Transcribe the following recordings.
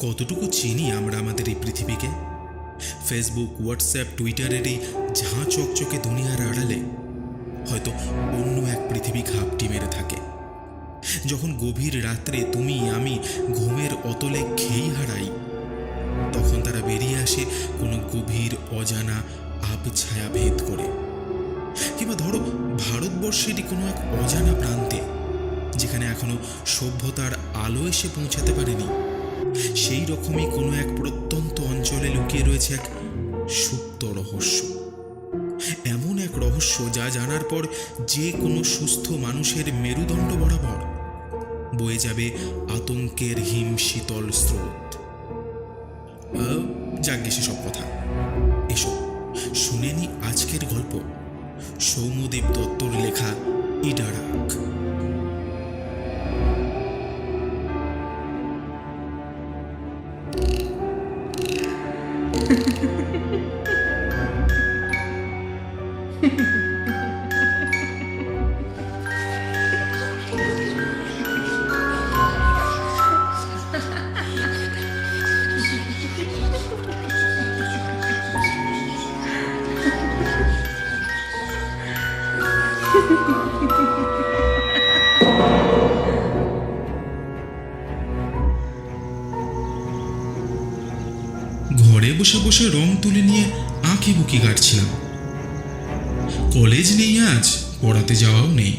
কতটুকু চিনি আমরা আমাদের এই পৃথিবীকে? ফেসবুক, হোয়াটসঅ্যাপ, টুইটারের এই ঝাঁ চকচকে দুনিয়ার আড়ালে হয়তো অন্য এক পৃথিবী ঘাপটি মেরে থাকে। যখন গভীর রাত্রে তুমি আমি ঘুমের অতলে খেই হারাই, তখন তারা বেরিয়ে আসে কোনো গভীর অজানা আবছায়া ভেদ করে। কিংবা ধরো ভারতবর্ষেরই কোনো এক অজানা প্রান্তে, যেখানে এখনো সভ্যতার আলো এসে পৌঁছাতে পারেনি, সেই রকমই কোনো এক প্রত্যন্ত অঞ্চলে লুকিয়ে রয়েছে এক সুপ্ত রহস্য। এমন এক রহস্য যা জানার পর যে কোনো সুস্থ মানুষের মেরুদণ্ড বরাবর বয়ে যাবে আতঙ্কের হিম শীতল স্রোত। যাজ্ঞে সেসব কথা, এসো শুনে নি আজকের গল্প, সৌম্যদেব দত্তর লেখা ইডারাক। ঘরে বসে বসে রং তুলে নিয়ে আঁকি বুকি কাটছিলাম। কলেজ নেই, আজ পড়াতে যাওয়াও নেই।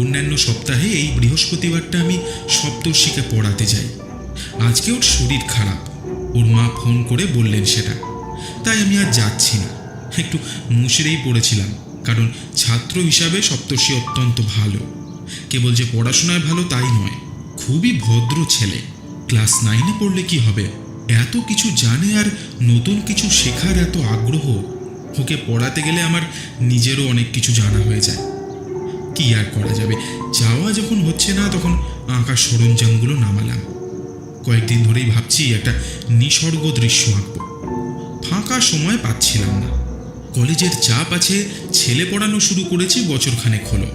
অন্যান্য সপ্তাহে এই বৃহস্পতিবারটা আমি সপ্তর্ষিকে পড়াতে যাই। আজকে ওর শরীর খারাপ, ওর মা ফোন করে বললেন সেটা, তাই আমি আর যাচ্ছি না। একটু মুশড়েই পড়েছিলাম, কারণ ছাত্র হিসাবে সপ্তর্ষি অত্যন্ত ভালো। কেবল যে পড়াশোনায় ভালো তাই নয়, খুবই ভদ্র ছেলে। ক্লাস 9-এ পড়লে কি হবে, এত কিছু জানে আর নতুন কিছু শেখার এত আগ্রহ। ওকে পড়াতে গেলে আমার নিজেরও অনেক কিছু জানা হয়ে যায়। কি আর করা যাবে, যাওয়া যখন হচ্ছে না তখন আঁকার সরঞ্জামগুলো নামালাম। কয়েকদিন ধরেই ভাবছি একটা নিসর্গ দৃশ্য আঁকবো, ফাঁকা সময় পাচ্ছিলাম না। কলেজের চাপ আছে, ছেলে পড়ানো শুরু করেছি বছরখানেক হলো।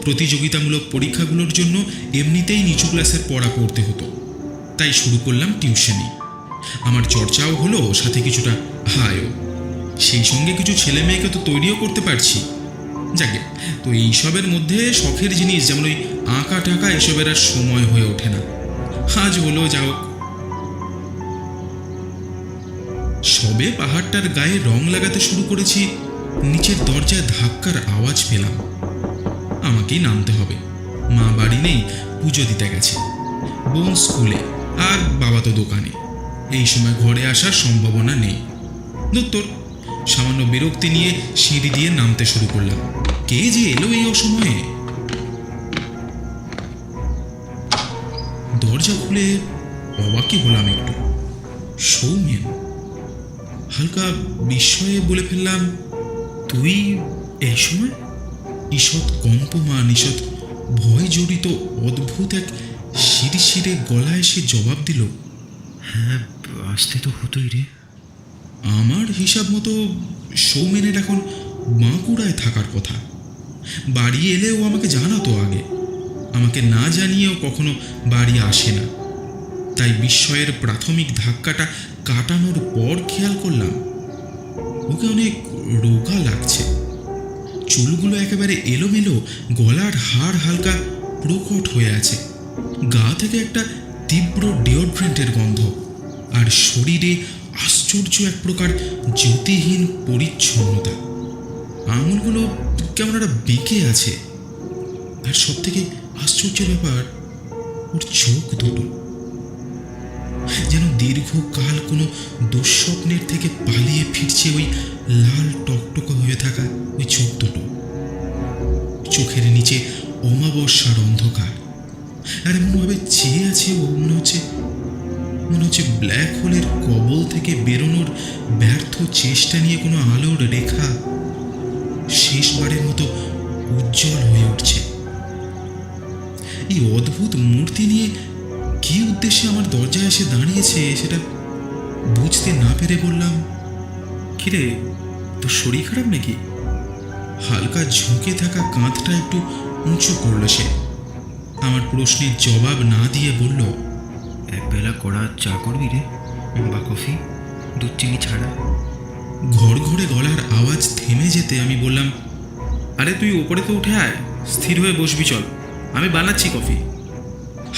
প্রতিযোগিতামূলক পরীক্ষাগুলোর জন্য এমনিতেই নিচু ক্লাসের পড়া পড়তে হতো, তাই শুরু করলাম টিউশনি। আমার চর্চাও হলো, সাথে কিছুটা হায়ও। সেই সঙ্গে কিছু ছেলে মেয়েকে তো তৈরিও করতে পারছি। যাকে তো এইসবের মধ্যে শখের জিনিস যেমন ওই আঁকা টাকা, এসবের আর সময় হয়ে ওঠে না। আজ হলো যা হোক। সবে পাহাড়টার গায়ে রং লাগাতে শুরু করেছি, নিচের দরজায় ধাক্কার আওয়াজ পেলাম। আমাকেই নামতে হবে। মা বাড়ি নেই, পুজো দিতে গেছে। বোন স্কুলে, আর বাবা তো দোকানে। এই সময় ঘরে আসার সম্ভাবনা নেই। দত্তর সামান্য বিরক্তি নিয়ে সিঁড়ি দিয়ে নামতে শুরু করলাম। কে যে এলো এই অসময়ে? দরজা খুলে অবাকই হলাম একটু। সৌমেন। হালকা বিস্ময়ে বলে ফেললাম, তুই এই সময়? ঈষৎ কম্পমান, ঈষৎ ভয় জড়িত অদ্ভুত এক শিরশিরে গলায় সে জবাব দিল, হ্যাঁ, আসতে তো হতোই রে। আমার হিসাব মতো সৌমেনের এখন বাঁকুড়ায় থাকার কথা। বাড়ি এলেও আমাকে জানাতো আগে। আমাকে না জানিয়েও কখনো বাড়ি আসে না। তাই বিস্ময়ের প্রাথমিক ধাক্কাটা কাটানোর পর খেয়াল করলাম ওকে অনেক রোগা লাগছে। চুলগুলো একেবারে এলোমেলো, গলার হাড় হালকা প্রকট হয়ে আছে। গা থেকে একটা তীব্র ডিওড্রেন্টের গন্ধ, আর শরীরে আশ্চর্য এক প্রকার জ্যোতিহীন পরিচ্ছন্নতা। আঙুলগুলো কেমন একটা বেঁকে আছে। আর সব থেকে আশ্চর্যের ব্যাপার, ওর চোখ দুটো যেন দীর্ঘকাল কোনো দুঃস্বপ্নের থেকে পালিয়ে ফিরছে। ওই লাল টকটকে হয়ে থাকা ওই চোখ দুটো, চোখের নিচে অমাবস্যার অন্ধকার। আর এমনভাবে চেয়ে আছে ও, মনে হচ্ছে ব্ল্যাক হোলের কবল থেকে বেরোনোর ব্যর্থ চেষ্টা নিয়ে কোনো আলোর রেখা শেষবারের মতো উজ্জ্বল হয়ে উঠছে। এই অদ্ভুত মূর্তি নিয়ে কি উদ্দেশ্যে আমার দরজায় এসে দাঁড়িয়েছে সেটা বুঝতে না পেরে বললাম, কিরে, তোর শরীর খারাপ নাকি? হালকা ঝুঁকে থাকা কাঁধটা একটু উঁচু করল সে। আমার প্রশ্নের জবাব না দিয়ে বলল, একবেলা কড়া চা করবি রে, বা কফি, দুধ চিনি ছাড়া? ঘর ঘরে গলার আওয়াজ থেমে যেতে আমি বললাম, আরে তুই ওপরে তো উঠে আয়, স্থির হয়ে বসবি, চল আমি বানাচ্ছি কফি।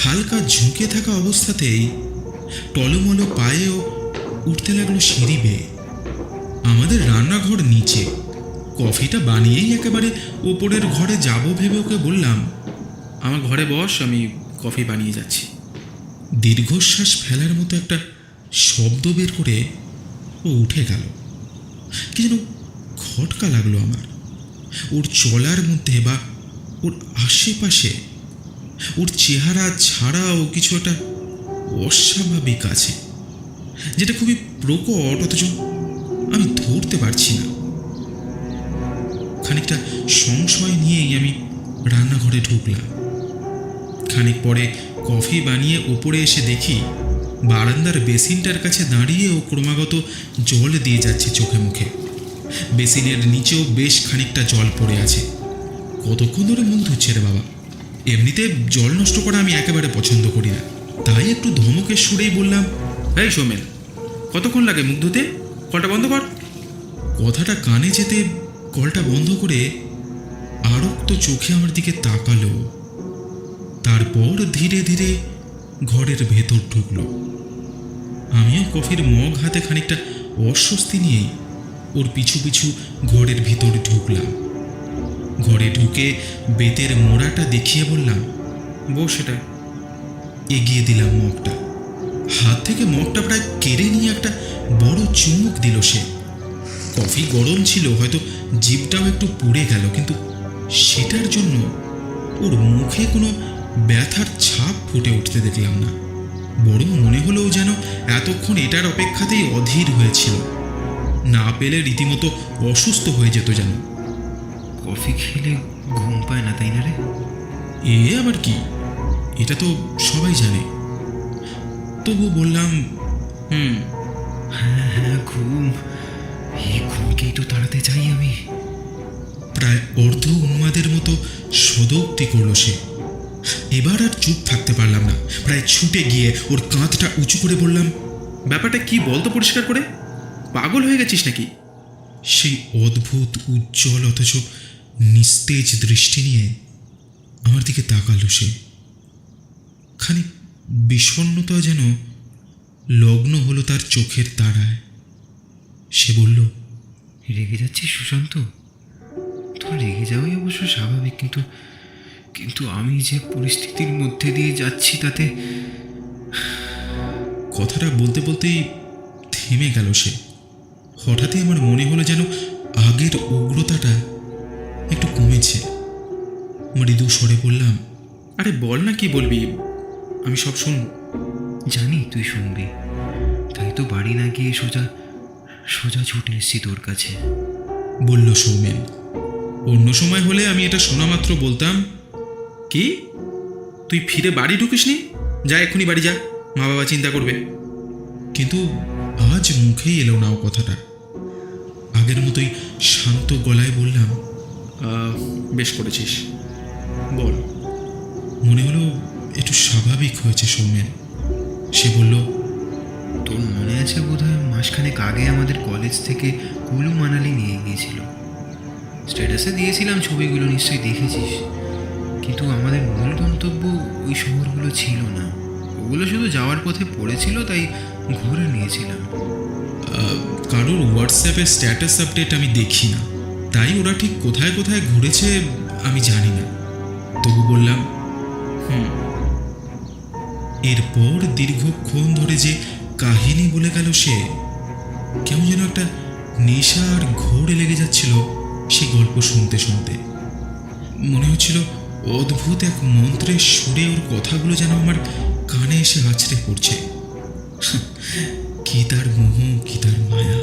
হালকা ঝুঁকে থাকা অবস্থাতেই টলমলো পায়েও উঠতে লাগলো সিঁড়ি বেয়ে। আমাদের রান্নাঘর নিচে। কফিটা বানিয়েই একেবারে ওপরের ঘরে যাব ভেবে ওকে বললাম, আমার ঘরে বস, আমি কফি বানিয়ে যাচ্ছি। দীর্ঘশ্বাস ফেলার মতো একটা শব্দ বের করে ও উঠে গেল। কি যেন খটকা লাগলো আমার। ওর চলার মধ্যে বা ওর আশেপাশে ওর চেহারা ছাড়াও কিছু একটা অস্বাভাবিক আছে, যেটা খুবই প্রকট, অথচ আমি ধরতে পারছি না। খানিকটা সংশয় নিয়েই আমি রান্নাঘরে ঢুকলাম। খানিক পরে কফি বানিয়ে ওপরে এসে দেখি বারান্দার বেসিনটার কাছে দাঁড়িয়ে ও ক্রমাগত জল দিয়ে যাচ্ছে চোখে মুখে। বেসিনের নিচেও বেশ খানিকটা জল পড়ে আছে। কতক্ষণ ধরে মুখ ধুচ্ছে রে বাবা। এমনিতে জল নষ্ট করা আমি একেবারে পছন্দ করি না, তাই একটু ধমকের সুরেই বললাম, এই সৌমেন, কতক্ষণ লাগে মুখ ধুতে? কলটা বন্ধ কর। কথাটা কানে যেতে কলটা বন্ধ করে আরক্ত চোখে আমার দিকে তাকালো। তারপর ধীরে ধীরে ঘরের ভেতর ঢুকলো। আমিও কফির মগ হাতে খানিকটা অস্বস্তি নিয়েই ওর পিছু পিছু ঘরের ভিতর ঢুকলাম। ঘরে ঢুকে বেতের মোড়াটা দেখিয়ে বললাম, বস এটা। এগিয়ে দিলাম মগটা। হাত থেকে মগটা প্রায় কেড়ে নিয়ে একটা বড় চুমুক দিল সে। কফি গরম ছিল, হয়তো জিভটাও একটু পুড়ে গেল, কিন্তু সেটার জন্য ওর মুখে কোনো ব্যথার ছাপ ফুটে উঠতে দেখলাম না। বরং মনে হলো যেন এতক্ষণ এটার অপেক্ষাতেই অধীর হয়েছিল, না পেলে রীতিমতো অসুস্থ হয়ে যেত যেন। কফি খেলে ঘুম পায় না, তাই না রে? এ আবার কি? এটা তো সবাই জানে। তবু বললাম, হ্যাঁ হ্যাঁ, ঘুম। এই ঘুমকেই তো তাড়াতে চাই আমি। প্রায় অর্ধ উন্মাদের মতো সদোক্তি করল সে। এবার আর চুপ থাকতে পারলাম না। প্রায় ছুটে গিয়ে ওর কাঁধটা উঁচু করে বললাম, ব্যাপারটা কি বলতো পরিষ্কার করে? পাগল হয়ে গেছিস নাকি? সেই অদ্ভুত উজ্জ্বল অথচ নিস্তেজ দৃষ্টি নিয়ে আমার দিকে তাকালো সে। খানিক বিষণ্ণতা যেন লগ্ন হলো তার চোখের তারায়। সে বলল, রেগে যাচ্ছিস সুশান্ত? তোর রেগে যাওয়াই অবশ্য স্বাভাবিক, কিন্তু কিন্তু আমি যে পরিস্থিতির মধ্যে দিয়ে যাচ্ছি তাতে। কথাটা বলতে বলতেই থেমে গেল সে। হঠাৎই আমার মনে হলো যেন আগের উগ্রতাটা একটু কমেছে। মৃদু স্বরে বললাম, আরে বল না, কি বলবি, আমি সব শুনবো। জানি তুই শুনবি, তাই তো বাড়ি না গিয়ে সোজা সোজা ছুটে এসেছি তোর কাছে। বলল সৌমেন। অন্য সময় হলে আমি এটা শোনা মাত্র বলতাম, কি, তুই ফিরে বাড়ি ঢুকিসনি? যা এক্ষুনি বাড়ি যা, মা বাবা চিন্তা করবে। কিন্তু আজ মুখেই এলো না ও কথাটা। আগের মতোই শান্ত গলায় বললাম, বেশ করেছিস, বল। মনে হলো একটু স্বাভাবিক হয়েছে সৌমেন। সে বলল, তোর মনে আছে বোধহয় মাসখানেক আগে আমাদের কলেজ থেকে কুলু মানালি নিয়ে গিয়েছিল। স্ট্যাটাসে দিয়েছিলাম ছবিগুলো, নিশ্চয়ই দেখেছিস। কিন্তু আমাদের মূল গন্তব্য ওই শহরগুলো ছিল না, ওগুলো শুধু যাওয়ার পথে পড়েছিল, তাই ঘুরে নিয়েছিলাম। কারোর হোয়াটসঅ্যাপে স্ট্যাটাস আপডেট আমি দেখি না, তাই ওরা ঠিক কোথায় কোথায় ঘুরেছে আমি জানি না। তবু বললাম, এরপর দীর্ঘক্ষণ ধরে যে কাহিনী বলে গেল সে, কেমন যেন একটা নেশা আর ঘোরে লেগে যাচ্ছিল সেই গল্প শুনতে শুনতে। মনে হচ্ছিল অদ্ভুত এক মন্ত্রের সুরে ওর কথাগুলো যেন আমার কানে এসে আছড়ে পড়ছে। কি তার মোহ, কি তার মায়া,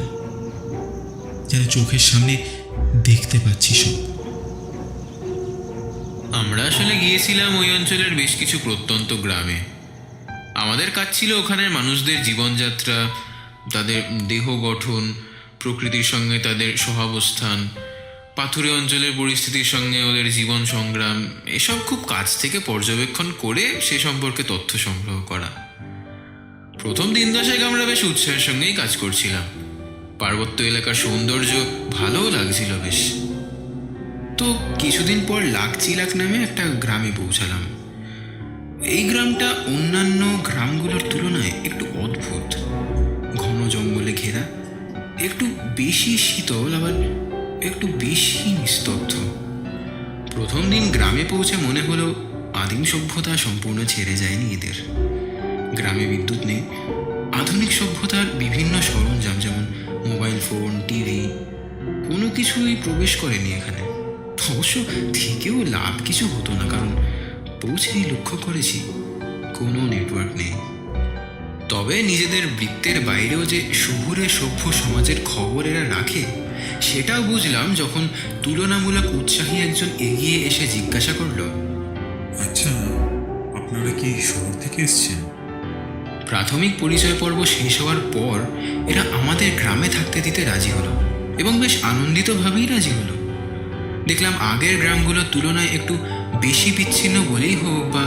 যেন চোখের সামনে দেখতে পাচ্ছি সব। আমরা আসলে গিয়েছিলাম ওই অঞ্চলের বেশ কিছু প্রত্যন্ত গ্রামে। আমাদের কাজ ছিল ওখানের মানুষদের জীবনযাত্রা, তাদের দেহ গঠন, প্রকৃতির সঙ্গে তাদের সহাবস্থান, পাথুরে অঞ্চলের পরিস্থিতির সঙ্গে ওদের জীবন সংগ্রাম, এসব খুব কাছ থেকে পর্যবেক্ষণ করে সে সম্পর্কে তথ্য সংগ্রহ করা। প্রথম দিন দশেক আমরা বেশ উৎসাহের সঙ্গেই কাজ করছিলাম। পার্বত্য এলাকার সৌন্দর্য ভালোও লাগছিল বেশ। তো কিছুদিন পর লাকচিলাক নামে একটা গ্রামে পৌঁছালাম। এই গ্রামটা অন্যান্য গ্রামগুলোর তুলনায় একটু অদ্ভুত। ঘন জঙ্গলে ঘেরা, একটু বেশি শীতল, আবার একটু বেশি নিস্তব্ধ। প্রথম দিন গ্রামে পৌঁছে মনে হলো আদিম সভ্যতা সম্পূর্ণ ছেড়ে যায়নি এদের। গ্রামে বিদ্যুৎ নেই, আধুনিক সভ্যতার বিভিন্ন সরঞ্জাম যেমন মোবাইল ফোন, টিভি, কোনো কিছুই প্রবেশ করেনি এখানে। অবশ্য থেকেও লাভ কিছু হতো না, কারণ পৌঁছেই লক্ষ্য করেছি কোনো নেটওয়ার্ক নেই। তবে নিজেদের বৃত্তের বাইরেও যে শহুরে সভ্য সমাজের খবর এরা রাখে সেটাও বুঝলাম যখন তুলনামূলক উৎসাহী একজন এগিয়ে এসে জিজ্ঞাসা করলো, আচ্ছা, আপনারা কি শহর থেকে এসেছেন? প্রাথমিক পরিচয় পর্ব শেষ হওয়ার পর এরা আমাদের গ্রামে থাকতে দিতে রাজি হলো এবং বেশ আনন্দিতভাবেই রাজি হলো। দেখলাম আগের গ্রামগুলোর তুলনায় একটু বেশি বিচ্ছিন্ন বলেই হোক বা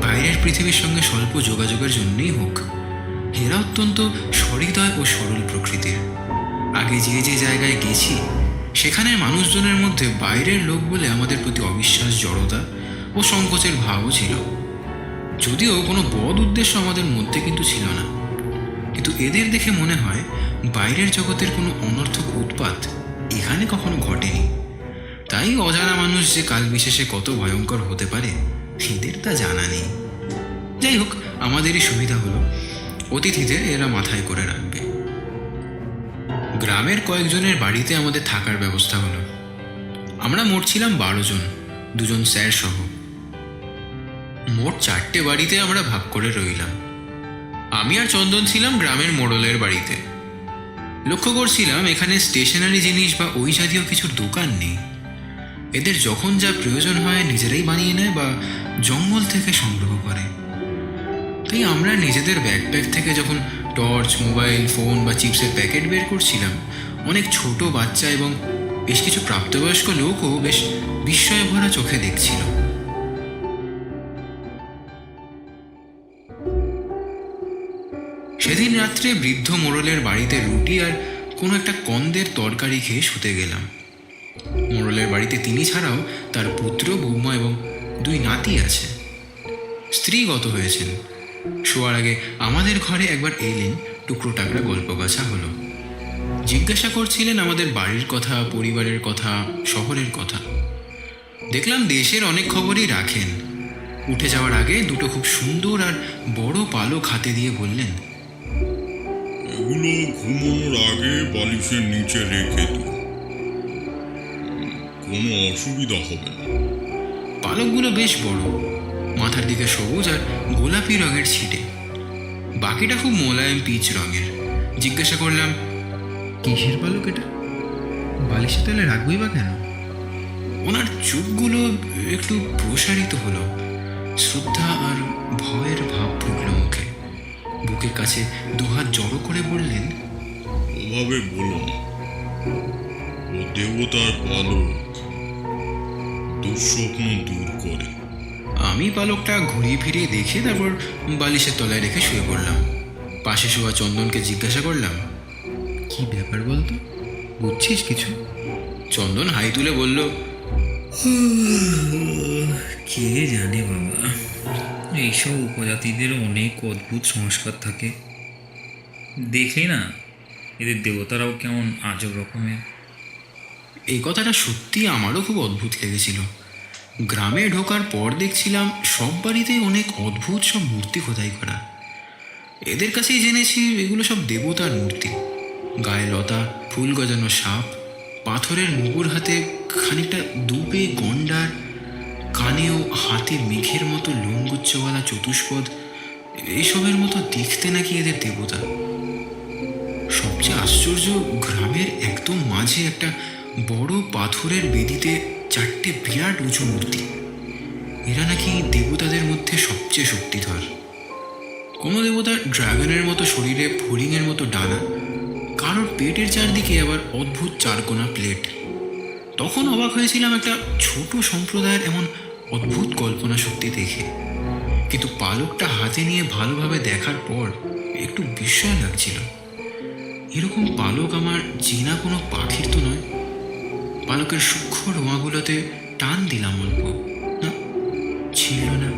বাইরের পৃথিবীর সঙ্গে স্বল্প যোগাযোগের জন্যই হোক, এরা অত্যন্ত সহৃদয় ও সরল প্রকৃতির। আগে যে যে জায়গায় গেছি সেখানের মানুষজনের মধ্যে বাইরের লোক বলে আমাদের প্রতি অবিশ্বাস, জড়তা ও সংকোচের ভাবও ছিল। যদিও কোনো বদ উদ্দেশ্য আমাদের মধ্যে কিন্তু ছিল না, কিন্তু এদের দেখে মনে হয় বাইরের জগতের কোনো অনর্থক উৎপাত এখানে কখনো ঘটেনি। তাই অজানা মানুষ যে কালবিশেষে কত ভয়ঙ্কর হতে পারে এদের তা জানা নেই। যাই হোক, আমাদেরই সুবিধা হলো অতিথিদের এরা মাথায় করে রাখবে। গ্রামের কয়েকজনের বাড়িতে আমাদের থাকার ব্যবস্থা হলো। আমরা মোট ছিলাম 12 জন, 2 জন স্যার সহ। মোট 4টে বাড়িতে আমরা ভাগ করে রইলাম। আমি আর চন্দন ছিলাম গ্রামের মোড়লের বাড়িতে। লক্ষ্য করছিলাম এখানে স্টেশনারি জিনিস বা ওই জাতীয় কিছুর দোকান নেই। এদের যখন যা প্রয়োজন হয় নিজেরাই বানিয়ে নেয় বা জঙ্গল থেকে সংগ্রহ করে। তাই আমরা নিজেদের ব্যাকপ্যাক থেকে যখন টর্চ, মোবাইল ফোন বা চিপসের প্যাকেট বের করছিলাম, অনেক ছোট বাচ্চা এবং বেশ কিছু প্রাপ্তবয়স্ক লোকও বেশ বিস্ময়ে ভরা চোখে দেখছিল। সেদিন রাত্রে বৃদ্ধ মোড়লের বাড়িতে রুটি আর কোনো একটা কন্দের তরকারি খেয়ে শুতে গেলাম। মোড়লের বাড়িতে তিনি ছাড়াও তার পুত্র, বৌমা এবং 2 নাতি আছে। স্ত্রীগত হয়েছেন। শোয়ার আগে আমাদের ঘরে একবার এলেন, টুকরো টাকরা গল্প গাছা হলো। জিজ্ঞাসা করছিলেন আমাদের বাড়ির কথা, পরিবারের কথা, শহরের কথা। দেখলাম দেশের অনেক খবরই রাখেন। উঠে যাওয়ার আগে 2টো খুব সুন্দর আর বড় পালক হাতে দিয়ে বললেন, এগুলো ঘুমানোর আগে বালিশের নিচে রেখে দিও, কোনো অসুবিধা হবে না। পালকগুলো বেশ বড়, মাথার দিকে সবুজ আর গোলাপি রঙের ছিটে, বাকিটা খুব মোলায়েম পিচ রঙের। জিজ্ঞাসা করলাম, কিসের পালক এটা? বালিশের তলে রাখবই বা কেন? ওনার চোখগুলো একটু প্রসারিত হলো। শ্রদ্ধা আর ভয়ের ভাব ফুটল মুখে। বুকের কাছে 2 হাত জড়ো করে বললেন, ওভাবে বলো না, ও দেবতার পালক, দুঃস্বপ্ন দূর করে। আমি পালকটা ঘুরিয়ে ফিরিয়ে দেখে তারপর বালিশের তলায় রেখে শুয়ে পড়লাম। পাশে শোয়া চন্দনকে জিজ্ঞাসা করলাম, কি ব্যাপার বলতো, বুঝছিস কিছু? চন্দন হাই তুলে বলল, কে জানে বাবা, এইসব উপজাতিদের অনেক অদ্ভুত সংস্কার থাকে। দেখলি না এদের দেবতারাও কেমন আজব রকমের। এই কথাটা সত্যি আমারও খুব অদ্ভুত লেগেছিল। গ্রামে ঢোকার পর দেখছিলাম সব বাড়িতেই অনেক অদ্ভুত সব মূর্তি খোদাই করা। এদের কাছেই জেনেছি এগুলো সব দেবতার মূর্তি। গায়ে লতা, ফুল গজানো সাপ, পাথরের মুগুর হাতে খানিকটা দুপে গন্ডার, কানেও হাতে মেঘের মতো লোমগুচ্ছওয়ালা চতুষ্পদ, এইসবের মতো দেখতে নাকি এদের দেবতা। সবচেয়ে আশ্চর্য, গ্রামের একদম মাঝে একটা বড় পাথরের বেদিতে 4টে বিরাট উঁচু মূর্তি। এরা নাকি দেবতাদের মধ্যে সবচেয়ে শক্তিধর। কোনো দেবতার ড্রাগনের মতো শরীরে ফড়িংয়ের মতো ডানা, কারোর পেটের চারদিকে আবার অদ্ভুত 4কোনা প্লেট। তখন অবাক হয়েছিলাম একটা ছোট সম্প্রদায়ের এমন অদ্ভুত কল্পনা শক্তি দেখে, কিন্তু পালকটা হাতে নিয়ে ভালোভাবে দেখার পর একটু বিস্ময় লাগছিল। এরকম পালক আমার চেনা কোনো পাখির তো নয়। পালকের সূক্ষ্ম রোঁয়াগুলোতে টান দিলাম অল্প, না, ছিল না।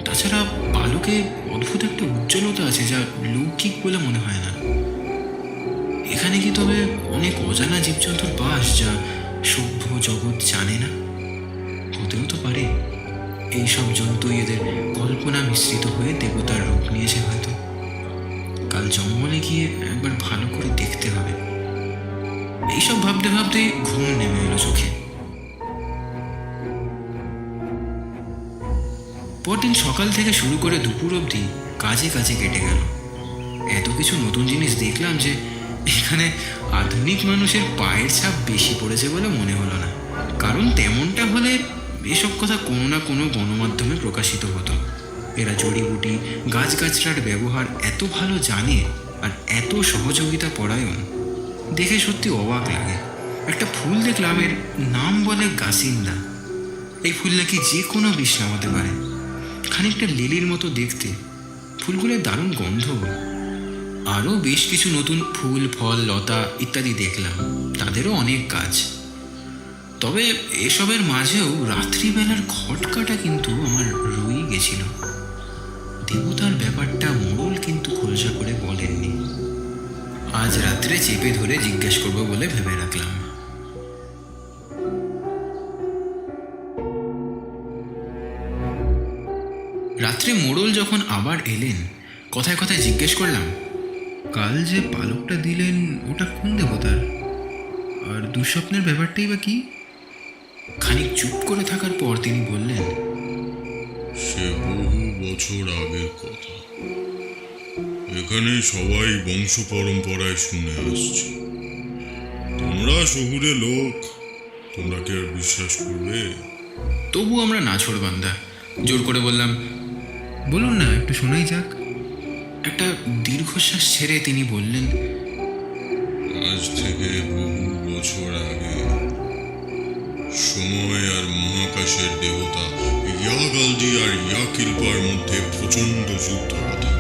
তাছাড়া পালকে অদ্ভুত একটা উজ্জ্বলতা আছে যা লৌকিক বলে মনে হয় না। এখানে কি তবে অনেক অজানা জীবজন্তুর বাস যা সভ্য জগৎ জানে না? হতেও তো পারে এইসব জন্তুই এদের কল্পনা মিশ্রিত হয়ে দেবতার রূপ নিয়েছে হয়তো। কাল জঙ্গলে গিয়ে একবার ভালো করে দেখতে হবে। এইসব ভাবতে ভাবতেই ঘুম নেমে এলো চোখে। পরদিন সকাল থেকে শুরু করে দুপুর অবধি কাজে কাজে কেটে গেল। এত কিছু নতুন জিনিস দেখলাম যে এখানে আধুনিক মানুষের পায়ের ছাপ বেশি পড়েছে বলে মনে হলো না। কারণ তেমনটা হলে এসব কথা কোনো না কোনো গণমাধ্যমে প্রকাশিত হতো। এরা জড়িবুটি গাছগাছড়ার ব্যবহার এত ভালো জানে আর এত সহযোগিতা পরায়ণ, দেখে সত্যি অবাক লাগে। একটা ফুল দেখলাম, এর নাম বলে গাসিন্দা। এই ফুল নাকি যে কোনো বিষ নামাতে পারে। খানিকটা লিলির মতো দেখতে, ফুলগুলোর দারুণ গন্ধ। আরও বেশ কিছু নতুন ফুল ফল লতা ইত্যাদি দেখলাম, তাদেরও অনেক কাজ। তবে এসবের মাঝেও রাত্রিবেলার খটকাটা কিন্তু আমার রয়েই গেছিল। দেবতার ব্যাপারটা মোড়ল কিন্তু খোলসা করে বলেননি। আজ রাত্রে চেপে ধরে জিজ্ঞেস করবো বলে ভেবে রাখলাম। রাত্রে মোড়ল যখন আবার এলেন, কথায় কথায় জিজ্ঞেস করলাম, কাল যে পালকটা দিলেন ওটা কোন দেবতার? আর দুঃস্বপ্নের ব্যাপারটাই বা কি? খানিক চুপ করে থাকার পর তিনি বললেন, সে বহু বছর আগের কথা। এখানে সবাই বংশ পরম্পরায় শুনে আসছে। তোমরা শহুরে লোক, তোমরা কি আর বিশ্বাস করবে? তবু আমরা নাছোড়বান্দা। জোর করে বললাম, বলুন না, একটু শোনাই যাক। একটা দীর্ঘশ্বাস ছেড়ে তিনি বললেন, আজ থেকে বহু বছর আগে সময় আর মহাকাশের দেবতা ইয়াগালদি আর ইয়াকিলপার মধ্যে প্রচণ্ড যুদ্ধ ঘটে।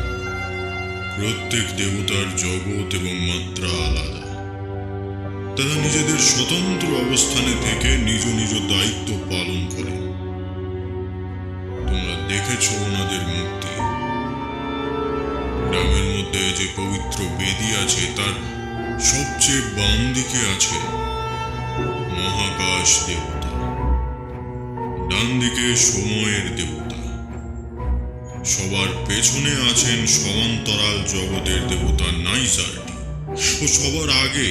প্রত্যেক দেবতার জগৎ এবং মাত্রা আলাদা। তারা নিজেদের স্বতন্ত্র অবস্থানে থেকে নিজ নিজ দায়িত্ব পালন করে। তোমরা দেখেছ ওনাদের মূর্তি। গ্রামের মধ্যে যে পবিত্র বেদি আছে তার সবচেয়ে বাম দিকে আছে মহাকাশ দেবতা, ডান দিকে সময়ের দেবতা, সবার পেছনে আছেন সমান্তরাল জগতের দেবতা নাইজারটি, ও সবার আগে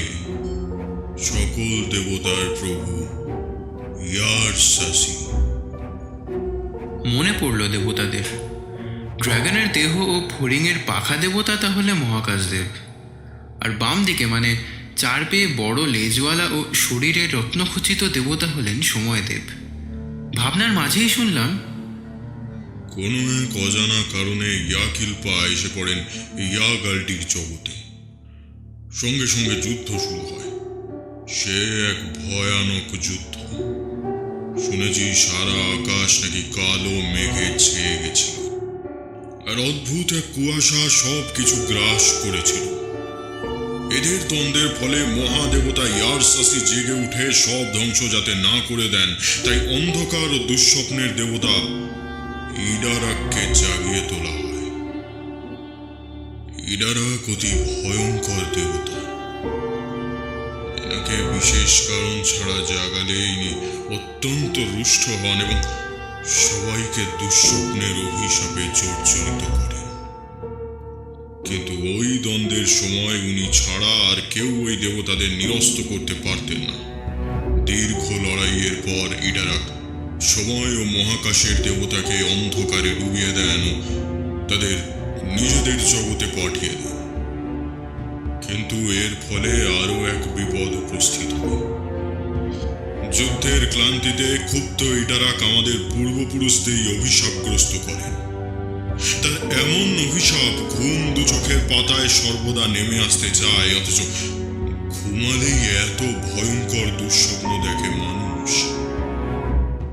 সকল দেবতার প্রভু ইয়ারসাসি। মনে পড়ল দেবতাদের। ড্রাগনের দেহ ও ফড়িংয়ের পাখা দেবতা তাহলে মহাকাশদেব, আর বাম দিকে মানে চার পেয়ে বড় লেজওয়ালা ও শরীরে রত্নখচিত দেবতা হলেন সময়দেব। ভাবনার মাঝেই শুনলাম, কোনো এক অজানা কারণে ইয়াকিলপা এসে পড়েন ইয়াগালটির জগতে। সঙ্গে সঙ্গে যুদ্ধ শুরু হয়। সে এক ভয়ানক যুদ্ধ। শুনেছি সারা আকাশ নাকি কালো মেঘে ছেয়ে গেছিল, আর অদ্ভুত এক কুয়াশা সব কিছু গ্রাস করেছিল। এদের দ্বন্দ্বের ফলে মহাদেবতা ইয়ারসাসি জেগে উঠে সব ধ্বংস যাতে না করে দেন, তাই অন্ধকার ও দুঃস্বপ্নের দেবতা ইডারাককে জাগিয়ে তোলা হয়। ইডারাক অতি ভয়ঙ্কর দেবতা। এনাকে বিশেষ কারণ ছাড়া জাগালে ইনি অত্যন্ত রুষ্ট হন এবং সবাইকে দুঃস্বপ্নের অভিশাপে জর্জরিত করেন। কিন্তু ওই দ্বন্দ্বের সময় উনি ছাড়া আর কেউ ওই দেবতাদের নিরস্ত করতে পারতেন না। দীর্ঘ লড়াইয়ের পর ইডারাক সময় ও মহাকাশের দেবতাকে অন্ধকারে ডুবিয়ে দেন ও তাদের নিজেদের জগতে পাঠিয়ে দেন। কিন্তু এর ফলে আরো এক বিপদ উপস্থিত হয়। যুদ্ধের ক্লান্তিতে ক্ষুব্ধ ইডারাক আমাদের পূর্বপুরুষদের অভিশাপগ্রস্ত করেন। তার এমন অভিশাপ ঘুম দু চোখের পাতায় সর্বদা নেমে আসতে চায়, অথচ ঘুমালেই এত ভয়ঙ্কর দুঃস্বপ্ন দেখে মানুষ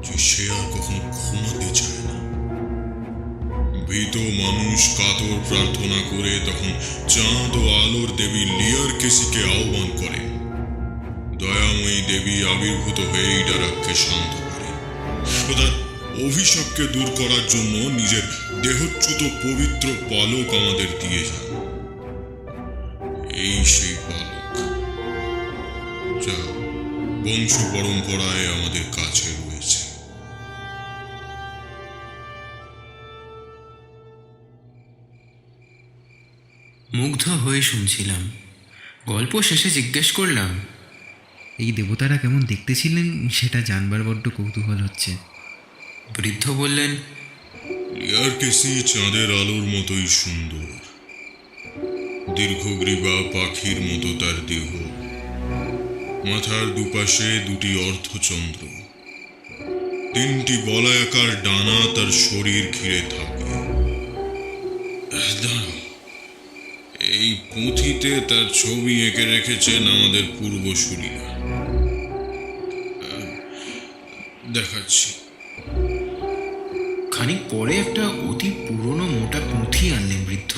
যে সে আর কখনো ঘুমাতে চায় না। ভীত মানুষ কাতর প্রার্থনা করে তখন চাঁদ ও আলোর দেবী লিয়ার কেসিকে আহ্বান করে। দয়াময়ী দেবী আবির্ভূত হয়ে ইডারাককে শান্ত করে ও তার অভিশাপকে দূর করার জন্য নিজের দেহচ্যুত পবিত্র পালক আমাদের দিয়ে যান। এই সেই পালক যা বংশ পরম্পরায় আমাদের কাছে রয়েছে। মুগ্ধ হয়ে শুনছিলাম। গল্প শেষে জিজ্ঞেস করলাম, এই দেবতারা কেমন দেখতে ছিলেন সেটা জানবার বড্ড কৌতূহল হচ্ছে। বৃদ্ধ বললেন, লিয়ার কেসি চাঁদের আলোর মতোই সুন্দর। দীর্ঘগ্রীবা পাখির মতো তার দেহ, মাথার দুপাশে দুটি অর্ধচন্দ্র, তিনটি বলয়াকার ডানা তার শরীর ঘিরে থাকে। দাঁড়াও, এই পুঁথিতে তার ছবি এঁকে রেখেছেন আমাদের পূর্বসূরীরা। দেখাচ্ছি। খানিক পরে একটা অতি পুরনো মোটা পুঁথি আনলেন বৃদ্ধ।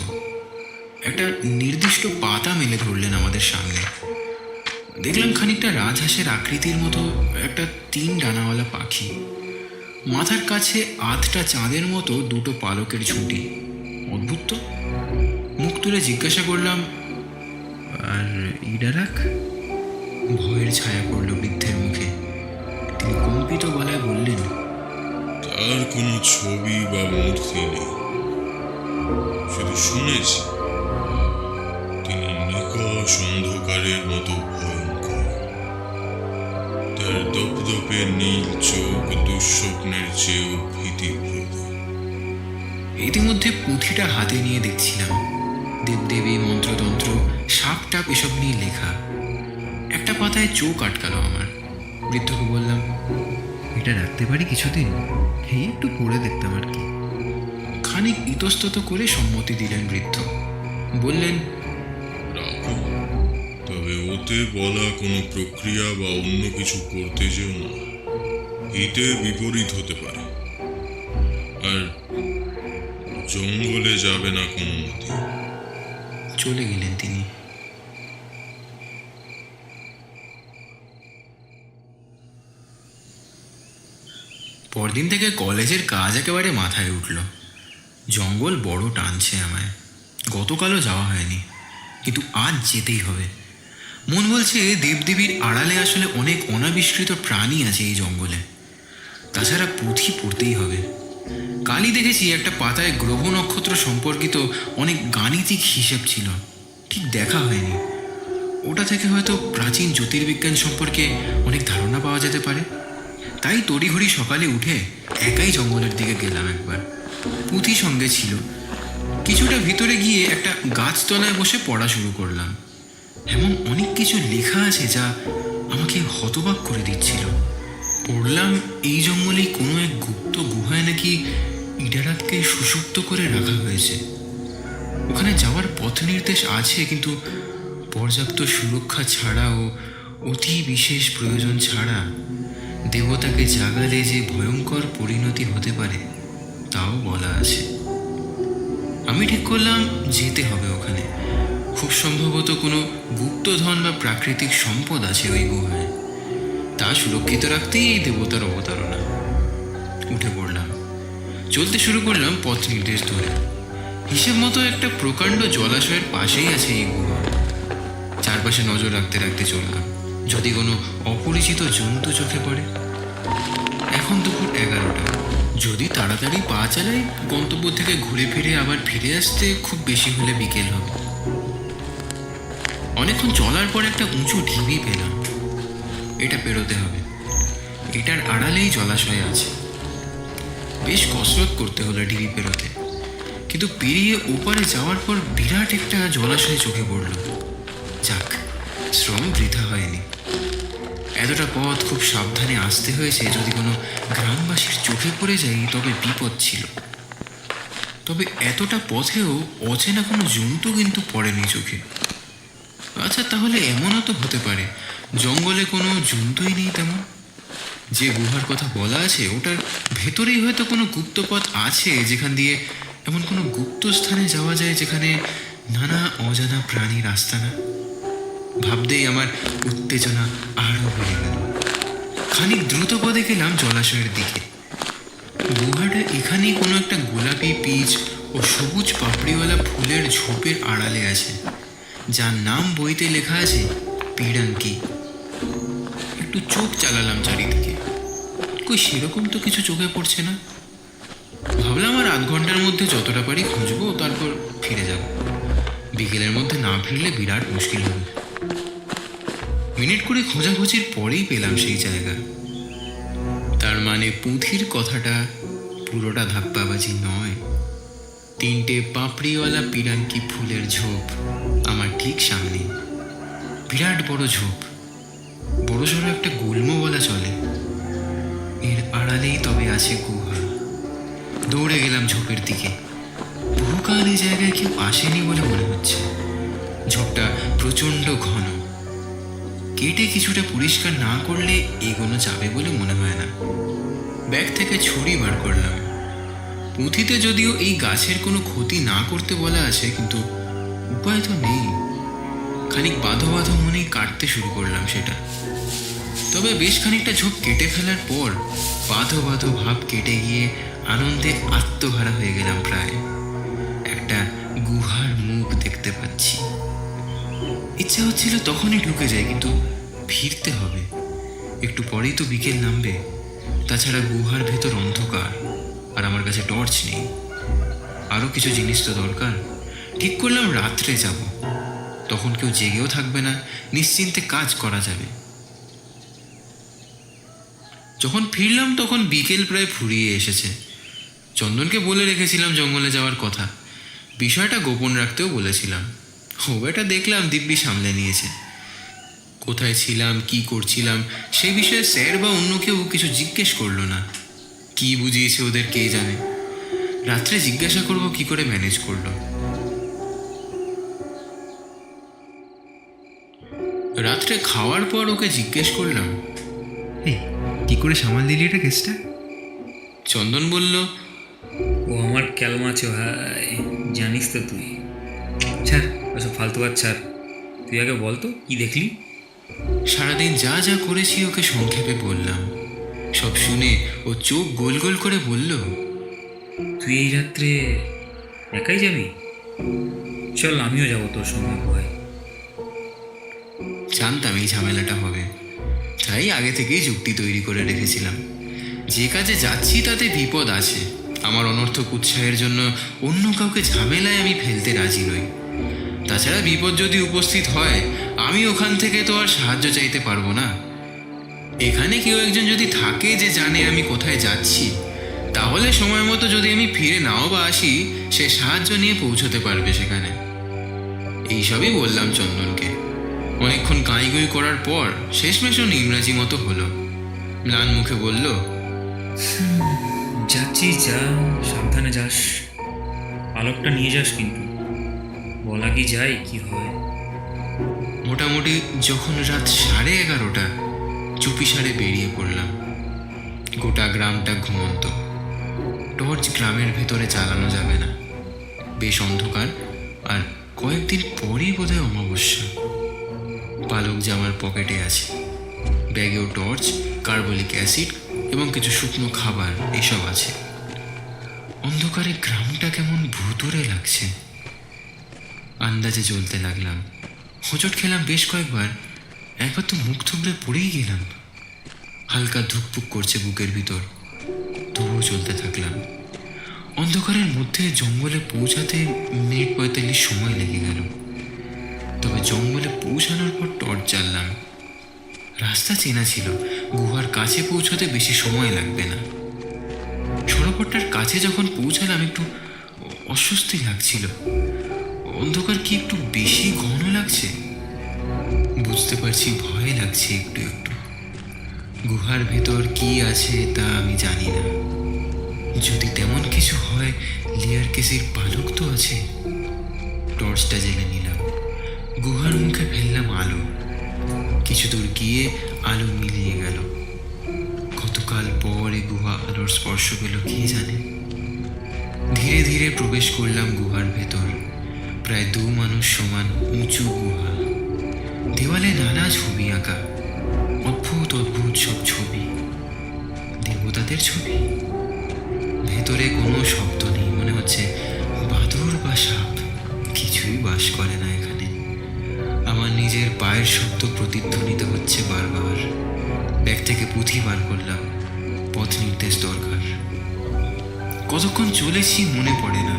একটা নির্দিষ্ট পাতা মেলে ধরলেন আমাদের সামনে। দেখলাম খানিকটা রাজহাঁসের আকৃতির মতো একটা 3 ডানাওয়ালা পাখি, মাথার কাছে আধটা চাঁদের মতো দুটো পালকের ঝুঁটি। অদ্ভুত তো। মুখ তুলে জিজ্ঞাসা করলাম, আর ইডারাক? ভয়ের ছায়া পড়ল বৃদ্ধের মুখে। তিনি কম্পিত গলায় বললেন, তার কোনো ছবি বা মূর্তি নেই, শুধু শুনেছি তিনি নিকষ অন্ধকারের মতো ভয়ঙ্কর। তার দপদপে নীল চোখ দুঃস্বপ্নের চেয়েও ভীতিপ্রদ। ইতিমধ্যে পুঁথিটা হাতে নিয়ে দেখছিলাম। দেবদেবী, মন্ত্রতন্ত্র, সাপ টাপ এসব নিয়ে লেখা। একটা পাতায় চোখ আটকালো আমার। বৃদ্ধকে বললাম, এটা রাখতে পারি কিছুদিন? এই একটু পড়ে দেখতাম আর কি। খানিক ইতস্তত করে সম্মতি দিলেন বৃদ্ধ। বললেন, রাখো, তবে ওতে বলা কোনো প্রক্রিয়া বা অন্য কিছু করতে যেও না, হিতের বিপরীত হতে পারে। আর জঙ্গলে যাবে না কোনো মতে। চলে গেলেন তিনি। পরদিন থেকে কলেজের কাজ একেবারে মাথায় উঠল। জঙ্গল বড় টানছে আমায়। গতকালও যাওয়া হয়নি, কিন্তু আজ যেতেই হবে। মন বলছে দেবদেবীর আড়ালে আসলে অনেক অনাবিষ্কৃত প্রাণী আছে এই জঙ্গলে। তাছাড়া পুঁথি পড়তেই হবে। কালই দেখেছি একটা পাতায় গ্রহ নক্ষত্র সম্পর্কিত অনেক গাণিতিক হিসেব ছিল, ঠিক দেখা হয়নি। ওটা থেকে হয়তো প্রাচীন জ্যোতির্বিজ্ঞান সম্পর্কে অনেক ধারণা পাওয়া যেতে পারে। তাই তড়িঘড়ি সকালে উঠে একাই জঙ্গলের দিকে গেলাম একবার। পুঁথি সঙ্গে ছিল। কিছুটা ভিতরে গিয়ে একটা গাছতলায় বসে পড়া শুরু করলাম। এমন অনেক কিছু লেখা আছে যা আমাকে হতবাক করে দিচ্ছিল। পড়লাম এই জঙ্গলেই কোনো এক গুপ্ত গুহায় নাকি ইডারাককে সুষুপ্ত করে রাখা হয়েছে। ওখানে যাওয়ার পথ নির্দেশ আছে, কিন্তু পর্যাপ্ত সুরক্ষা ছাড়া ও অতি বিশেষ প্রয়োজন ছাড়া দেবতাকে জাগালে যে ভয়ঙ্কর পরিণতি হতে পারে তাও বলা আছে। আমি ঠিক করলাম যেতে হবে ওখানে। খুব সম্ভবত কোনো গুপ্তধন বা প্রাকৃতিক সম্পদ আছে ওই গুহায়। তা সুরক্ষিত রাখতেই এই দেবতার অবতারণা। উঠে পড়লাম, চলতে শুরু করলাম পথ নির্দেশ ধরে। হিসেব মতো একটা প্রকাণ্ড জলাশয়ের পাশেই আছে এই গুহা। চারপাশে নজর রাখতে রাখতে চললাম, যদি কোনো অপরিচিত জন্তু চোখে পড়ে। এখন দুপুর 11টা। যদি তাড়াতাড়ি পা চালাই, গন্তব্য থেকে ঘুরে ফিরে আবার ফিরে আসতে খুব বেশি হলে বিকেল হবে। অনেকক্ষণ চলার পর একটা উঁচু ঢিবি পেলাম। এটা পেরোতে হবে। এটার আড়ালেই জলাশয় আছে। বেশ কসরত করতে হলো ঢিবি পেরোতে, কিন্তু পেরিয়ে ওপারে যাওয়ার পর বিরাট একটা জলাশয় চোখে পড়ল। যাক, শ্রম বৃথা হয়নি। এতটা পথ খুব সাবধানে আসতে হয়েছে। যদি কোনো গ্রামবাসীর চোখে পড়ে যাই তবে বিপদ ছিল। তবে এতটা পথেও অচেনা কোনো জন্তু কিন্তু পড়েনি চোখে। আচ্ছা, তাহলে এমনও তো হতে পারে জঙ্গলে কোনো জন্তুই নেই তেমন। যে গুহার কথা বলা আছে ওটার ভেতরেই হয়তো কোনো গুপ্তপথ আছে যেখান দিয়ে এমন কোনো গুপ্ত স্থানে যাওয়া যায় যেখানে নানা অজানা প্রাণীর আস্তানা? ভাবতেই আমার উত্তেজনা আরও বেড়ে গেল। খানিক দ্রুত পদে গেলাম জলাশয়ের দিকে। গুহাটা এখানেই কোনো একটা গোলাপি পিচ ও সবুজ পাপড়িওয়ালা ফুলের ঝোপের আড়ালে আছে, যার নাম বইতে লেখা আছে পিরাঙ্কি। একটু চোখ চালালাম চারিদিকে, কই সেরকম তো কিছু চোখে পড়ছে না। ভাবলাম আর আধ ঘন্টার মধ্যে যতটা পারি খুঁজবো, তারপর ফিরে যাব। বিকেলের মধ্যে না ফিরলে বিরাট মুশকিল হবে। মিনিট করে খোঁজাখুঁজির পরেই পেলাম সেই জায়গা। তার মানে পুঁথির কথাটা পুরোটা ধাপ্পাবাজি নয়। 3টে পাপড়িওয়ালা পিরাঙ্কি ফুলের ঝোপ আমার ঠিক সামনে। বিরাট বড় ঝোপ, বড়সড় একটা গুল্ম বলা চলে। এর আড়ালেই তবে আছে গুহা। দৌড়ে গেলাম ঝোপের দিকে। বহুকাল এই জায়গায় কেউ আসেনি বলে মনে হচ্ছে। ঝোপটা প্রচণ্ড ঘন, কেটে কিছুটা পরিষ্কার না করলে এগোনো যাবে বলে মনে হয় না। ব্যাগ থেকে ছুরি বার করলাম। পুঁথিতে যদিও এই গাছের কোনো ক্ষতি না করতে বলা আছে, কিন্তু উপায় তো নেই। খানিক বাঁধো বাঁধো মনেই কাটতে শুরু করলাম সেটা। তবে বেশ খানিকটা ঝোপ কেটে ফেলার পর বাঁধো বাঁধো ভাব কেটে গিয়ে আনন্দে আত্মহারা হয়ে গেলাম প্রায়। একটা গুহার মুখ দেখতে পাচ্ছি। ইচ্ছা হচ্ছিল তখনই ঢুকে যায়, কিন্তু ফিরতে হবে। একটু পরেই তো বিকেল নামবে। তাছাড়া গুহার ভেতর অন্ধকার, আর আমার কাছে টর্চ নেই। আরও কিছু জিনিস তো দরকার। ঠিক করলাম রাত্রে যাব, তখন কেউ জেগেও থাকবে না, নিশ্চিন্তে কাজ করা যাবে। যখন ফিরলাম তখন বিকেল প্রায় ফুরিয়ে এসেছে। চন্দনকে বলে রেখেছিলাম জঙ্গলে যাওয়ার কথা। বিষয়টা গোপন রাখতেও বলেছিলাম। ও এটা দেখলাম দিব্যি সামলে নিয়েছে। কোথায় ছিলাম, কি করছিলাম সেই বিষয়ে স্যার বা অন্য কেউ কিছু জিজ্ঞেস করলো না। কি বুঝিয়েছে ওদের কে জানে। রাত্রে জিজ্ঞাসা করব কি করে ম্যানেজ করলো। রাত্রে খাওয়ার পর ওকে জিজ্ঞেস করলাম, এই কি করে সামাল দিলি এটা কেসটা? চন্দন বলল, ও আমার ক্যালমাছে ভাই, জানিস তো তুই। ছাড় ওসব ফালতু কাজ ছাড়, তুই আগে বল তো কী দেখলি? সারাদিন যা যা করেছি ওকে সংক্ষেপে বললাম। সব শুনে ও চোখ গোল গোল করে বলল, তুই এই রাত্রে একাই যাবি? চল আমিও যাবো তোর সঙ্গে গুহায়। জানতাম এই ঝামেলাটা হবে, তাই আগে থেকেই যুক্তি তৈরি করে রেখেছিলাম। যে কাজে যাচ্ছি তাতে বিপদ আছে। আমার অনর্থক উৎসাহের জন্য অন্য কাউকে ঝামেলায় আমি ফেলতে রাজি নই। তাছাড়া বিপদ যদি উপস্থিত হয়, আমি ওখান থেকে তো আর সাহায্য চাইতে পারবো না। এখানে কেউ একজন যদি থাকে যে জানে আমি কোথায় যাচ্ছি, তাহলে সময় মতো যদি আমি ফিরে নাও বা আসি, সে সাহায্য নিয়ে পৌঁছতে পারবে সেখানে। এইসবই বললাম চন্দনকে। অনেকক্ষণ গাঁইগুই করার পর শেষমেশও ইংরাজি মতো হলো। ম্লান মুখে বলল, যাচ্ছি যা, সাবধানে যাস, আলোকটা নিয়ে যাস কিন্তু, বলা কি যায় কি হয়। মোটামুটি যখন রাত 11:30, চুপিসারে বেরিয়ে পড়লাম। গোটা গ্রামটা ঘুমন্ত। টর্চ গ্রামের ভেতরে চালানো যাবে না, বেশ অন্ধকার। আর কয়েকদিন পরই বোধহয় অমাবস্যা। পালক জামার পকেটে আছে, ব্যাগেও টর্চ, কার্বলিক অ্যাসিড এবং কিছু শুকনো খাবার এসব আছে। অন্ধকারে গ্রামটা কেমন ভুতুড়ে লাগছে। আন্দাজে চলতে লাগলাম। হোঁচট খেলাম বেশ কয়েকবার। একবার তো মুখ থুবড়ে পড়েই গেলাম। হালকা ধুকপুক করছে বুকের ভিতর। তবুও চলতে থাকলাম। অন্ধকারের মধ্যে জঙ্গলে পৌঁছাতে মিনিট 45 সময় লেগে গেল। তবে জঙ্গলে পৌঁছানোর পর টর্চ জ্বাললাম। রাস্তা চেনা ছিল, গুহার কাছে পৌঁছতে বেশি সময় লাগবে না। সরোবরটার কাছে যখন পৌঁছালাম একটু অস্বস্তি লাগছিল। অন্ধকার কি একটু বেশি ঘন লাগছে? বুঝতে পারছি ভয় লাগছে একটু একটু। গুহার ভেতর কি আছে তা আমি জানি না। যদি তেমন কিছু হয়, লেয়ার কেসের পালক তো আছে। টর্চটা জ্বেলে নিলাম। গুহার মুখে ফেললাম আলো। কিছু দূর গিয়ে আলো মিলিয়ে গেল। কতকাল পর এ গুহা আলোর স্পর্শ পেল কে জানে। ধীরে ধীরে ধীরে প্রবেশ করলাম গুহার ভেতর। প্রায় 2 মানুষ সমান উঁচু গুহা, দেওয়ালে নানা ছবি আঁকা, অদ্ভুত অদ্ভুত সব ছবি, দেবতাদের ছবি। ভেতরে কোনো শব্দ নেই, মনে হচ্ছে বাদুড় বা সাপ কিছুই বাস করে না এখানে। আমার নিজের পায়ের শব্দ প্রতিধ্বনিত হচ্ছে বারবার। ব্যাগ থেকে পুঁথি বার করলাম, পথ নির্দেশ দরকার। কতক্ষণ চলেছি মনে পড়ে না,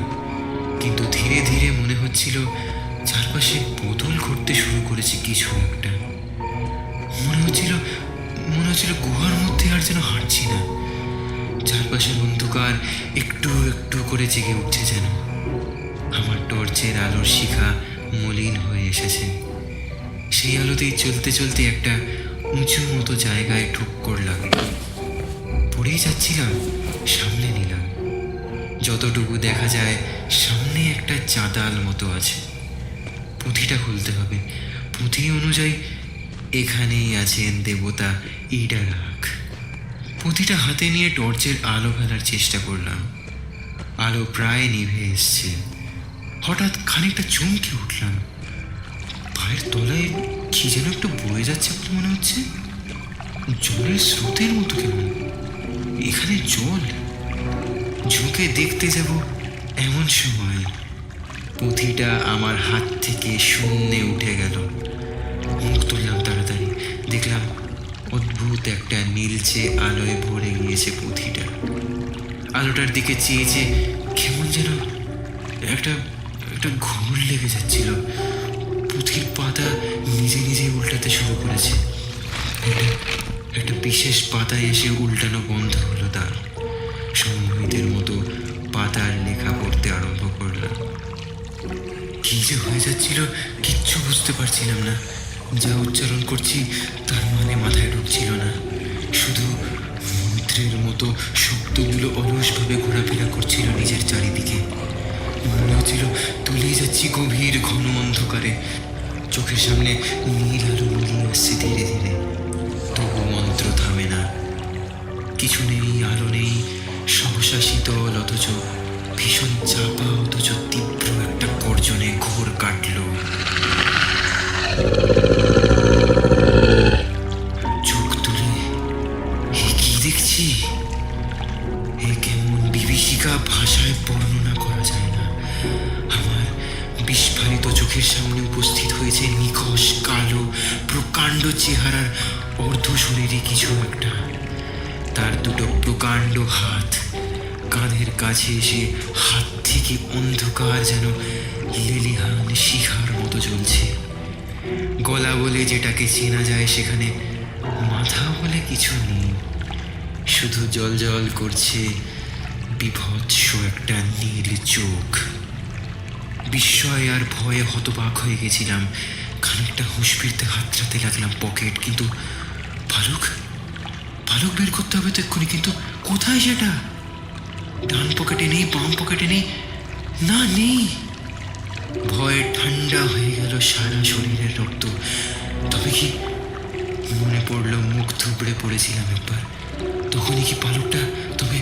কিন্তু ধীরে ধীরে মনে হচ্ছিল চারপাশে বদল ঘটতে শুরু করেছে কিছু একটা। মনে হচ্ছিল গুহার মধ্যে আর যেন হাঁটছি না। চারপাশের অন্ধকার একটু একটু করে জেগে উঠছে যেন। আমার টর্চের আলোর শিখা মলিন হয়ে এসেছে। সেই আলোতেই চলতে চলতে একটা উঁচু মতো জায়গায় ঠুক্কর লাগলো। পড়েই যাচ্ছিলাম, সামনে নিলাম। যতটুকু দেখা যায় সামনে একটা চাঁদাল মতো আছে। পুঁথিটা খুলতে হবে। পুঁথি অনুযায়ী এখানেই আছেন দেবতা ইডারাক। পুঁথিটা হাতে নিয়ে টর্চের আলো ফেলার চেষ্টা করলাম। আলো প্রায় নিভে এসছে। হঠাৎ খানিকটা চমকে উঠলাম। পায়ের তলায় কি যেন একটু বয়ে যাচ্ছে বলে মনে হচ্ছে। জলের স্রোতের মতো কেমন। এখানে জল। ঝুঁকে দেখতে যাব এমন সময় পুঁথিটা আমার হাত থেকে শূন্যে উঠে গেল। মুখ তুললাম তাড়াতাড়ি, দেখলাম অদ্ভুত একটা নীলচে আলোয় ভরে গিয়েছে পুঁথিটা। আলোটার দিকে চেয়ে চেয়ে কেমন যেন একটা ঘোর লেগে যাচ্ছিল। পুঁথির পাতা নিজে নিজে উল্টাতে শুরু করেছে। একটা বিশেষ পাতায় এসে উল্টানো বন্ধ হলো তার। সম্মোহিতের মতো পাতার লেখা পড়তে আরম্ভ করলাম। কি যে হয়ে যাচ্ছিল কিচ্ছু বুঝতে পারছিলাম না। যা উচ্চারণ করছি তার মানে মাথায় ঢুকছিল না। শুধু মন্ত্রের মতো শব্দগুলো অলসভাবে ঘোরাফেরা করছিল নিজের চারিদিকে। মনে হচ্ছিল তুলেই যাচ্ছি গভীর ঘন অন্ধকারে। চোখের সামনে নীল আলো মিলিয়ে আসছে ধীরে ধীরে, তবু মন্ত্র থামে না। কিছু নেই, আলো নেই, সহসা শীতল অথচ ভীষণ চাপা অথচ তীব্র একটা গর্জনে ঘোর কাটল। চোখ তুলে কি দেখছি, এ কেমন বিভীষিকা ভাষায় বর্ণনা করা যায় না। আমার বিস্ফারিত চোখের সামনে উপস্থিত হয়েছে নিখোঁজ কালো প্রকাণ্ড চেহারার অর্ধশরীরী কিছু একটা। তার দুটো প্রকাণ্ড হাত কাঁধের কাছে এসে হাত থেকে অন্ধকার যেন লেলিহান শিখার মতো জ্বলছে। গলা বলে যেটাকে চেনা যায় সেখানে মাথা বলে কিছু নেই, শুধু জল জল করছে বিভৎস একটা নীল চোখ। বিস্ময় আর ভয়ে হতবাক হয়ে গেছিলাম। খানিকটা হুঁশ ফিরতে হাতড়াতে লাগলাম পকেট, কিন্তু ভালুক বের করতে হবে তো এক্ষুনি। কিন্তু কোথায় সেটা? ডান পকেটে নেই, বাম পকেটে নেই, না নেই। ভয়ে ঠান্ডা হয়ে গেল সারা শরীরের রক্ত। তবে কি মনে পড়ল মুখ থুবড়ে পড়েছিলাম একবার, তখনই কি পালকটা? তবে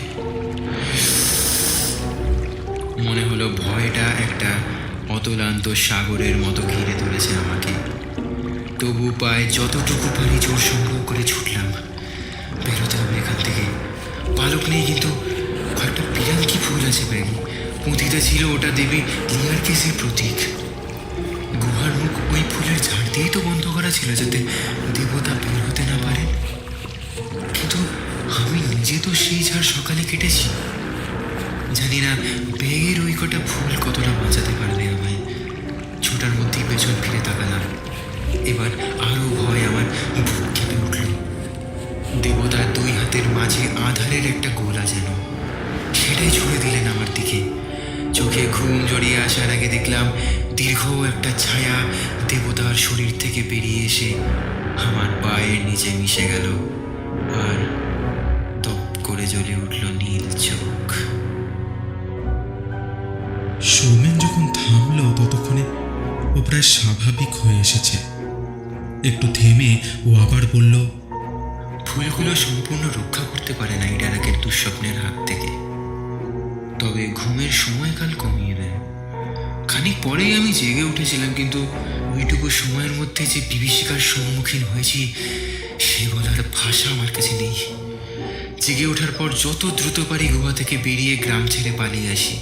মনে হলো ভয়টা একটা অতলান্ত সাগরের মতো ঘিরে ধরেছে আমাকে। তবু পায়ে যতটুকু পারি জোর সংগ্রহ করে ছুটলাম। বেরোতে হবে এখান থেকে। পালক নেই, কিন্তু কয়েকটা পিরাঙ্কি ফুল আছে ব্যাগে। পুঁথিটা ছিল ওটা দেবী লিয়ারকেসের প্রতীক। গুহার মুখ ওই ফুলের ঝাড় দিয়েই তো বন্ধ করা ছিল, যাতে দেবতা বের হতে না পারেন। কিন্তু আমি নিজে তো সেই ঝাড় সকালে কেটেছি। জানি না ব্যাগের ওই কটা ফুল কতটা বাঁচাতে পারবে আমায়। ছোটার মধ্যেই পেছন ফিরে তাকালাম। এবার আরও ভয় আমার বুক কেঁপে উঠল। দেবতার 2 হাতের মাঝে আধারের একটা গোলা যেন, সেটাই ছুঁড়ে দিলেন আমার দিকে। চোখে ঘুম জড়িয়ে আসার আগে দেখলাম দীর্ঘ একটা ছায়া দেবতার শরীর থেকে বেরিয়ে এসে আমার পায়ের নিচে মিশে গেল, আর তপ করে জ্বলে উঠল নীল চোখ। সৌমেন যখন থামলো ততক্ষণে ও প্রায় স্বাভাবিক হয়ে এসেছে। একটু থেমে ও আবার বলল, ফুলগুলো সম্পূর্ণ রক্ষা করতে পারে না ইডারাকের দুঃস্বপ্নের হাত থেকে, তবে ঘুমের সময়কাল কমিয়ে দেয়। খানিক পরেই আমি জেগে উঠেছিলাম, কিন্তু ওইটুকু সময়ের মধ্যে যে বিভীষিকার সম্মুখীন হয়েছি সে বলার ভাষা আমার কাছে নেই। জেগে ওঠার পর যত দ্রুত পারি গুহা থেকে বেরিয়ে গ্রাম ছেড়ে পালিয়ে আসি।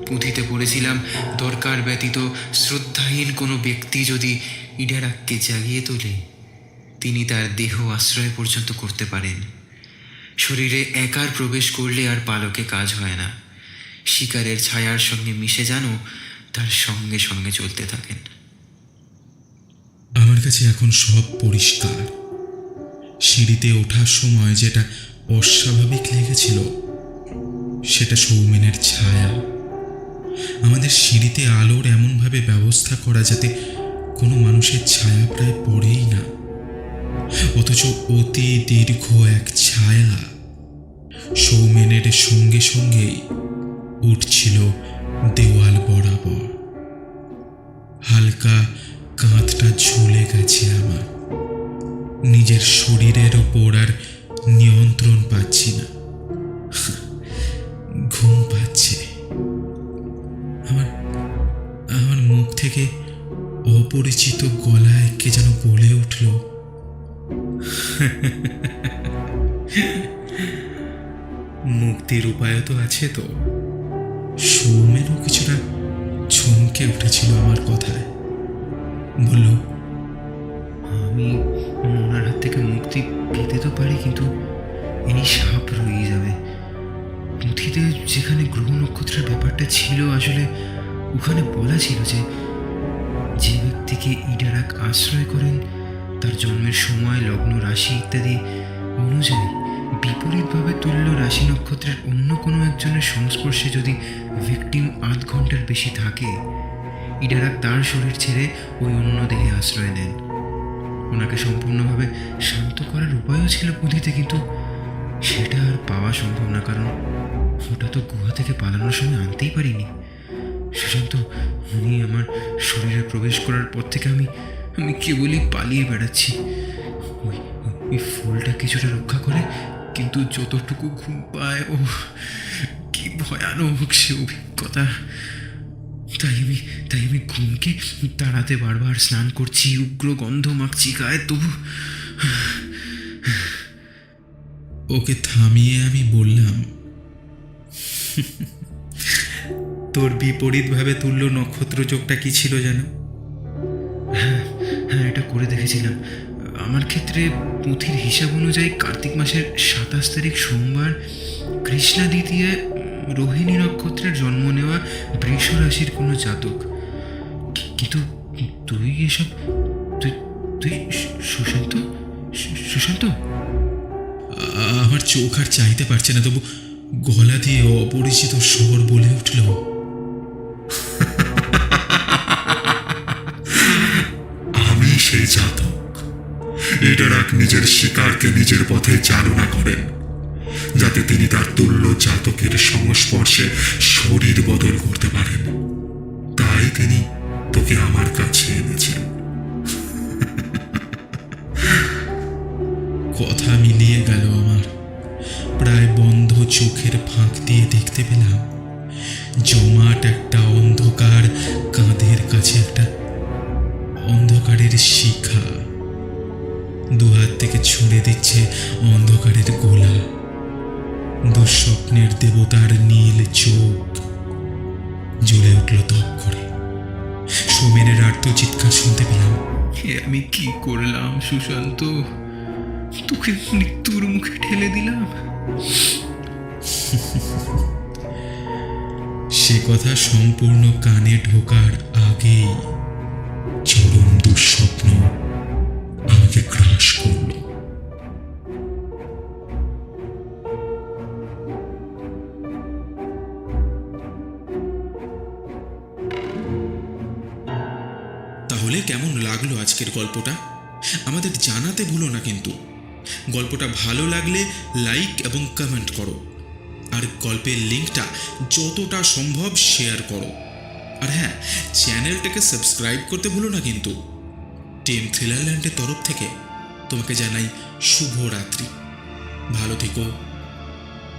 পুঁথিতে পড়েছিলাম, দরকার ব্যতীত শ্রদ্ধাহীন কোনো ব্যক্তি যদি ইডারাককে জাগিয়ে তোলে তিনি তার দেহ আশ্রয় পর্যন্ত করতে পারেন। শরীরে একার প্রবেশ করলে আর পালকে কাজ হয় না। শিকারের ছায়ার সঙ্গে মিশে যেন তার সঙ্গে সঙ্গে চলতে থাকেন। আমার কাছে এখন সব পরিষ্কার। সিঁড়িতে ওঠার সময় যেটা অস্বাভাবিক লেগেছিল সেটা সৌমেনের ছায়া। আমাদের সিঁড়িতে আলোর এমনভাবে ব্যবস্থা করা যাতে কোনো মানুষের ছায়া প্রায় পড়েই না, অথচ অতি দীর্ঘ এক ছায়া সৌমেনের সঙ্গে সঙ্গেই উঠছিল দেওয়াল বরাবর। হালকা কাঁধটা ঝুলে গেছে আমার। নিজের শরীরের ওপর আর নিয়ন্ত্রণ পাচ্ছি না। ঘুম পাচ্ছে। আমার মুখ থেকে অপরিচিত গলায় কে যেন বলে উঠল, মুক্তির উপায় তো আছে তো। সৌমেনও কিছুটা চমকে উঠেছিল আমার কথায়। বলল, আমি ওনার হাত থেকে মুক্তি পেতে তো পারি, কিন্তু এই সাপ রয়ে যাবে। পুঁথিতে যেখানে গ্রহ নক্ষত্রের ব্যাপারটা ছিল, আসলে ওখানে বলা ছিল যে যে ব্যক্তিকে ইডারাক আশ্রয় করেন তার জন্মের সময়, লগ্ন, রাশি ইত্যাদি অনুযায়ী বিপরীতভাবে তুল্য রাশি নক্ষত্রের অন্য কোনো একজনের সংস্পর্শে যদি ভিকটিম 8 ঘন্টার বেশি থাকে, ইডারাক তার শরীর ছেড়ে ওই অন্য দেহে আশ্রয় নেন। ওনাকে সম্পূর্ণভাবে শান্ত করার উপায়ও ছিল পুঁথিতে, কিন্তু সেটা আর পাওয়া সম্ভব না, কারণ ওটা তো গুহা থেকে পালানোর সময় আনতেই পারিনি। সুশান্ত, উনি আমার শরীরে প্রবেশ করার পর থেকে আমি কেবলই পালিয়ে বেড়াচ্ছি। ওই ফুলটা কিছুটা রক্ষা করে, কিন্তু যতটুকু ঘুম পায়, ও কি ভয়ানক সে অভিজ্ঞতা। তাই আমি ঘুমকে তাড়াতে বারবার স্নান করছি, উগ্র গন্ধ মাখছি গায়ে, তবু। ওকে থামিয়ে আমি বললাম, তোর বিপরীতভাবে তুল্য নক্ষত্র যোগটা কি ছিল যেন? হ্যাঁ, এটা করে দেখেছিলাম। আমার ক্ষেত্রে পুঁথির হিসাব অনুযায়ী কার্তিক মাসের 27 তারিখ সোমবার কৃষ্ণা দ্বিতীয় রোহিণী নক্ষত্রের জন্ম নেওয়া বৃষ রাশির কোনো জাতক। কিন্তু তুই এসব তুই সুশান্ত সুশান্ত আমার চোখ আর চাইতে পারছে না, তবু গলা দিয়ে অপরিচিত স্বর বলে উঠল, আমি সেই জাতক। ইডারাক নিজের শিকারকে নিজের পথে চালনা করেন, যাতে তিনি তার তুল্য জাতকের সংস্পর্শে শরীর বদল করতে পারেন। তাই তিনি তোকে আমার কাছে এনেছেন। কথা মিলিয়ে গেল আমার। প্রায় বন্ধ চোখের ফাঁক দিয়ে দেখতে পেলাম জমাট একটা অন্ধকার, কাঁধের কাছে একটা অন্ধকারের শিখা। দুহাত থেকে ছুঁড়ে দিচ্ছে অন্ধকারের গোলা। দুঃস্বপ্নের দেবতার নীল চোখ জ্বলে উঠল তপ করে। সৌমেনের আর্ত চিৎকার শুনতে পেলাম, আমি কি করলাম সুশান্ত? তোকে মৃত্যুর মুখে ঠেলে দিলাম। সে কথা সম্পূর্ণ কানে ঢোকার আগেই চরম দুঃস্বপ্ন আমাকে গ্রাস করল। তাহলে কেমন লাগলো আজকের গল্পটা? আমাদের জানাতে ভুলো না কিন্তু। গল্পটা ভালো লাগলে লাইক এবং কমেন্ট করো, আর গল্পের লিঙ্কটা যতটা সম্ভব শেয়ার করো। আর হ্যাঁ, চ্যানেলটাকে সাবস্ক্রাইব করতে ভুলো না কিন্তু। টিম থ্রিলারল্যান্ডের তরফ থেকে তোমাকে জানাই শুভরাত্রি। ভালো থেকো,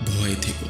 ভয় থেকো।